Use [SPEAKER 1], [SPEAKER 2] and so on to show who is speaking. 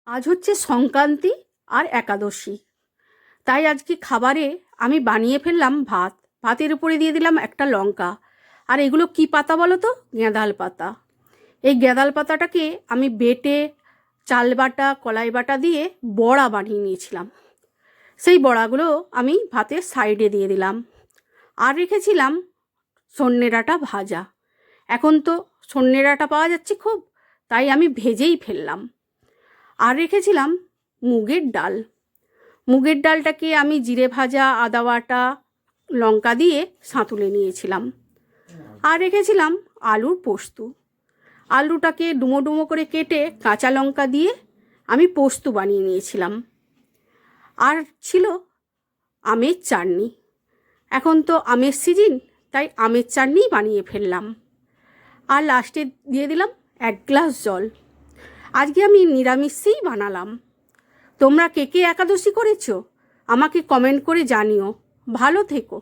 [SPEAKER 1] আজ হচ্ছে সংক্রান্তি আর একাদশী, তাই আজকে খাবারে আমি বানিয়ে ফেললাম ভাত। ভাতের উপরে দিয়ে দিলাম একটা লঙ্কা। আর এগুলো কি পাতা বলো তো? গেঁদাল পাতা। এই গেঁদাল পাতাটাকে আমি বেটে চাল বাটা কলাই বাটা দিয়ে বড়া বানিয়ে নিয়েছিলাম। সেই বড়াগুলো আমি ভাতের সাইডে দিয়ে দিলাম। আর রেখেছিলাম সন্নে ডাঁটা ভাজা। এখন তো সন্নে ডাঁটা পাওয়া যাচ্ছে খুব, তাই আমি ভেজেই ফেললাম। আর রেখেছিলাম মুগের ডাল। মুগের ডালটাকে আমি জিরে ভাজা আদা বাটা লঙ্কা দিয়ে সাঁতুলে নিয়েছিলাম। আর রেখেছিলাম আলুর পোস্ত। আলুটাকে ডুমো ডুমো করে কেটে কাঁচা লঙ্কা দিয়ে আমি পোস্ত বানিয়ে নিয়েছিলাম। আর ছিল আমের চাটনি। এখন তো আমের সিজন, তাই আমের চাটনি বানিয়ে ফেললাম। আর লাস্টে দিয়ে দিলাম 1 গ্লাস জল। আজকে আমি নিরামিষই বানালাম। তোমরা কে কে একাদশী করেছো আমাকে কমেন্ট করে জানিও। ভালো থেকো।